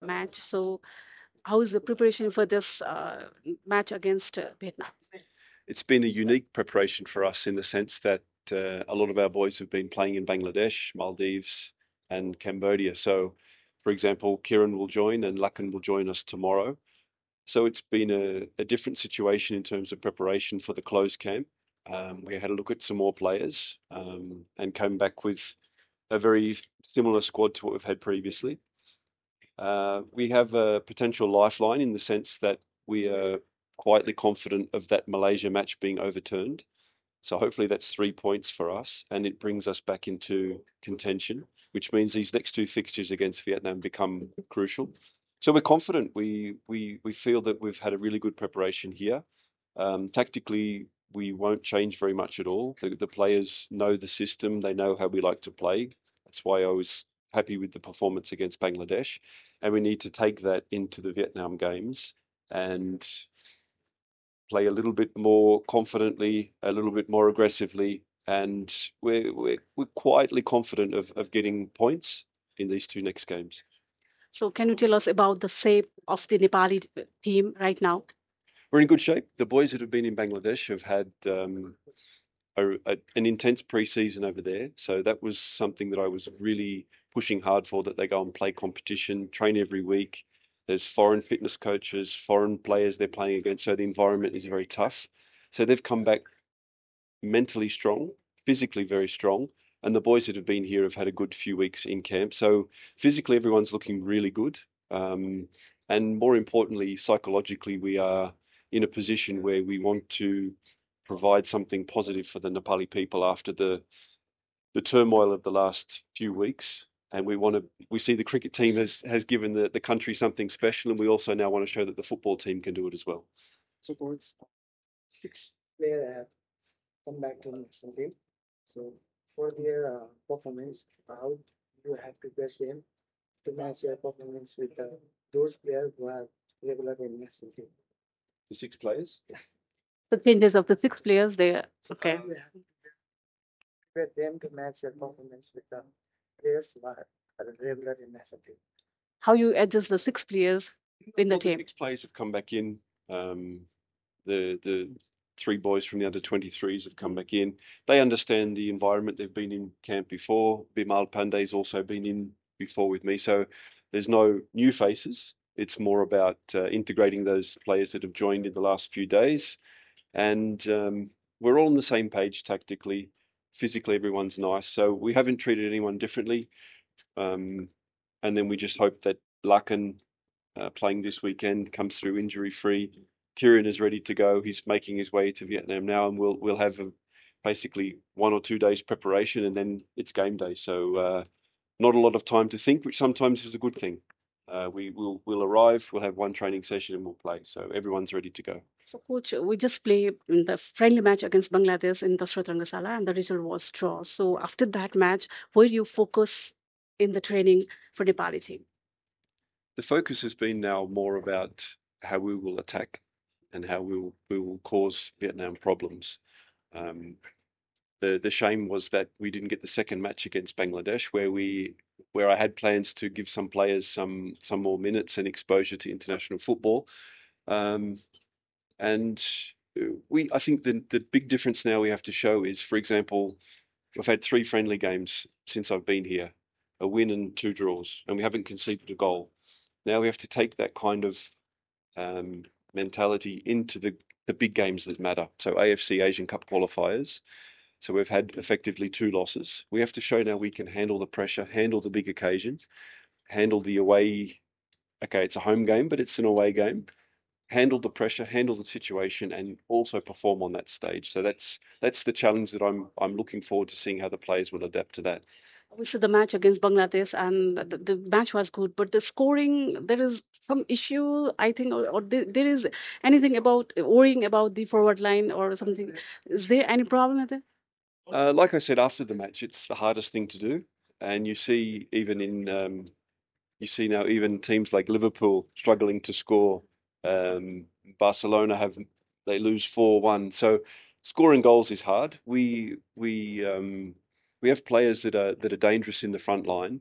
match. So, how is the preparation for this match against Vietnam? It's been a unique preparation for us in the sense that a lot of our boys have been playing in Bangladesh, Maldives, and Cambodia. So, for example, Kieran will join and Lakan will join us tomorrow. So it's been a different situation in terms of preparation for the closed camp. We had a look at some more players and came back with a very similar squad to what we've had previously. We have a potential lifeline in the sense that we are quietly confident of that Malaysia match being overturned. So hopefully that's 3 points for us, and it brings us back into contention, which means these next two fixtures against Vietnam become crucial. So we're confident. We feel that we've had a really good preparation here. Tactically, we won't change very much at all. The players know the system. They know how we like to play. That's why I was happy with the performance against Bangladesh. And we need to take that into the Vietnam games and play a little bit more confidently, a little bit more aggressively. And we're quietly confident of getting points in these two next games. So, can you tell us about the shape of the Nepali team right now? We're in good shape. The boys that have been in Bangladesh have had an intense pre-season over there. So that was something that I was really pushing hard for, that they go and play competition, train every week. There's foreign fitness coaches, foreign players they're playing against. So the environment is very tough. So they've come back mentally strong, physically very strong. And the boys that have been here have had a good few weeks in camp. So physically, everyone's looking really good. And more importantly, psychologically, we are in a position where we want to provide something positive for the Nepali people after the turmoil of the last few weeks. And we see the cricket team has given the country something special, and we also now want to show that the football team can do it as well. So coach, six players have come back to national team. So for their performance, how you have prepared them to match their performance with those players who are regular in national team? The six players. The changes of the six players there. Okay. You have prepared them to match their performance with the players who are regular in national team. How you adjust the six players in the Well, the team? six players have come back in. The three boys from the under-23s have come back in. They understand the environment. They've been in camp before. Bimal Pandey's also been in before with me. So there's no new faces. It's more about integrating those players that have joined in the last few days. And we're all on the same page tactically. Physically, everyone's nice. So we haven't treated anyone differently. And then we just hope that Lakan playing this weekend comes through injury free. Kieran is ready to go. He's making his way to Vietnam now, and we'll have basically 1 or 2 days preparation, and then it's game day. So not a lot of time to think, which sometimes is a good thing. We'll arrive, we'll have one training session, and we'll play. So everyone's ready to go. So, coach, we just played in the friendly match against Bangladesh in the Rangasala, and the result was draw. So, after that match, where you focus in the training for Nepali team? The focus has been now more about how we will attack and how we will cause Vietnam problems. Um, the shame was that we didn't get the second match against Bangladesh, where I had plans to give some players some more minutes and exposure to international football. Um, and I think the big difference now we have to show is, for example, we've had 3 friendly games since I've been here, a win and 2 draws, and we haven't conceded a goal. Now we have to take that kind of mentality into the big games that matter. So AFC Asian Cup qualifiers. So we've had effectively 2 losses. We have to show now we can handle the pressure, handle the big occasion, handle the away. Okay, it's a home game, but it's an away game. Handle the pressure, handle the situation, and also perform on that stage. So that's the challenge that I'm looking forward to seeing how the players will adapt to that. We saw the match against Bangladesh, and the match was good, but the scoring, there is some issue, I think, or there is anything about worrying about the forward line or something. Is there any problem with it? Like I said after the match, it's the hardest thing to do, and you see you see now even teams like Liverpool struggling to score. Barcelona they lose 4-1. So scoring goals is hard. We have players that are dangerous in the front line.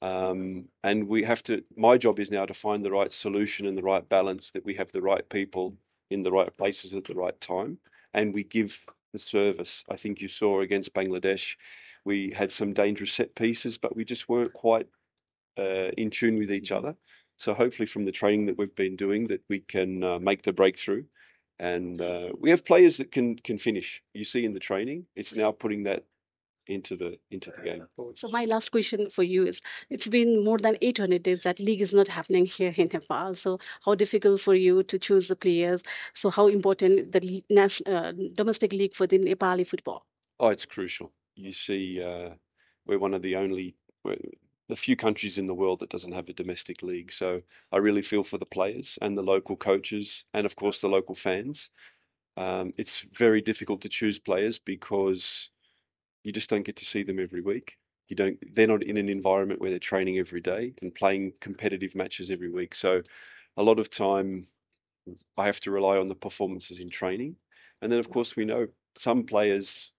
And we have to, my job is now to find the right solution and the right balance, that we have the right people in the right places at the right time, and we give the service. I think you saw against Bangladesh, we had some dangerous set pieces, but we just weren't quite in tune with each other. So hopefully from the training that we've been doing, that we can make the breakthrough. And we have players that can finish. You see in the training, it's now putting that into the game. So my last question for you is: it's been more than 800 days that league is not happening here in Nepal. So how difficult for you to choose the players? So how important the domestic league for the Nepali football? Oh, it's crucial. You see, we're one of the the few countries in the world that doesn't have a domestic league. So I really feel for the players and the local coaches, and of course the local fans. It's very difficult to choose players because you just don't get to see them every week. They're not in an environment where they're training every day and playing competitive matches every week. So a lot of time I have to rely on the performances in training. And then of course we know some players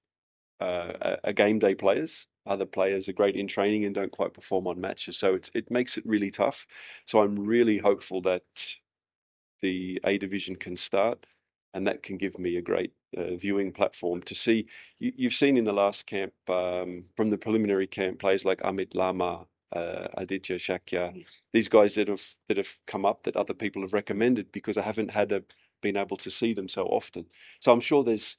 are game day players. Other players are great in training and don't quite perform on matches. So it makes it really tough. So I'm really hopeful that the A division can start, and that can give me a great viewing platform to see. You've seen in the last camp, from the preliminary camp, players like Amit Lama, Aditya Shakya, these guys that have come up that other people have recommended, because I haven't been able to see them so often. So I'm sure there's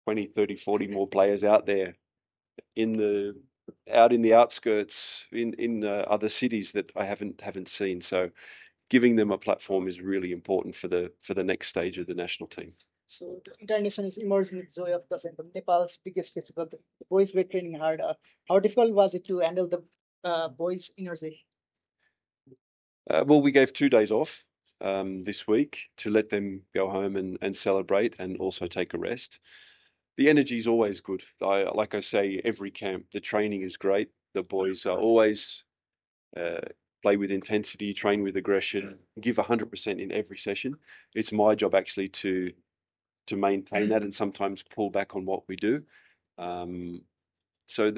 20, 30, 40 more players out there out in the outskirts in other cities that I haven't seen. So giving them a platform is really important for the next stage of the national team. So the international is emerging with Joy of Dasan, Nepal's biggest festival. The boys were training hard. How difficult was it to handle the boys' energy? Well, we gave 2 days off this week to let them go home and celebrate, and also take a rest. The energy is always good. Like I say, every camp, the training is great. The boys are always play with intensity, train with aggression, give 100% in every session. It's my job actually to maintain that and sometimes pull back on what we do. So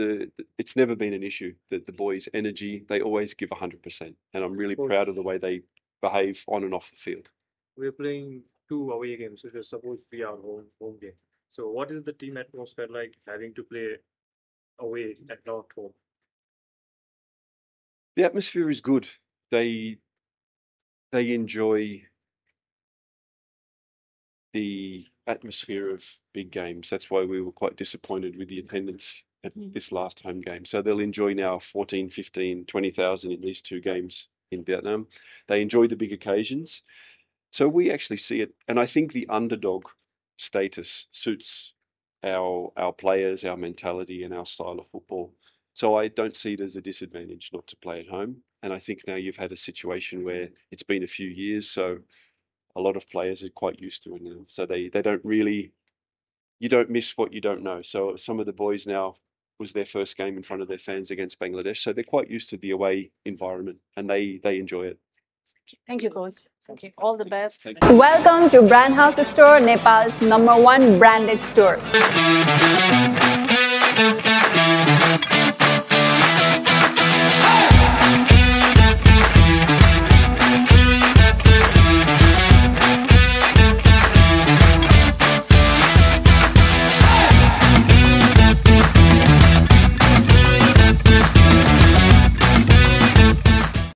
it's never been an issue. That the boys' energy, they always give 100%, and I'm really proud of the way they behave on and off the field. We're playing 2 away games, which is supposed to be our home game. So, what is the team atmosphere like having to play away at not home? The atmosphere is good. They enjoy the atmosphere of big games. That's why we were quite disappointed with the attendance at this last home game. So they'll enjoy now 14, 15, 20,000 in these 2 games in Vietnam. They enjoy the big occasions. So we actually see it, and I think the underdog status suits our players, our mentality, and our style of football. So I don't see it as a disadvantage not to play at home. And I think now you've had a situation where it's been a few years, so a lot of players are quite used to it now. So they don't really, you don't miss what you don't know. So some of the boys now, was their first game in front of their fans against Bangladesh. So they're quite used to the away environment, and they enjoy it. Thank you, coach. Thank you. All the best. Welcome to Brand House Store, Nepal's #1 branded store.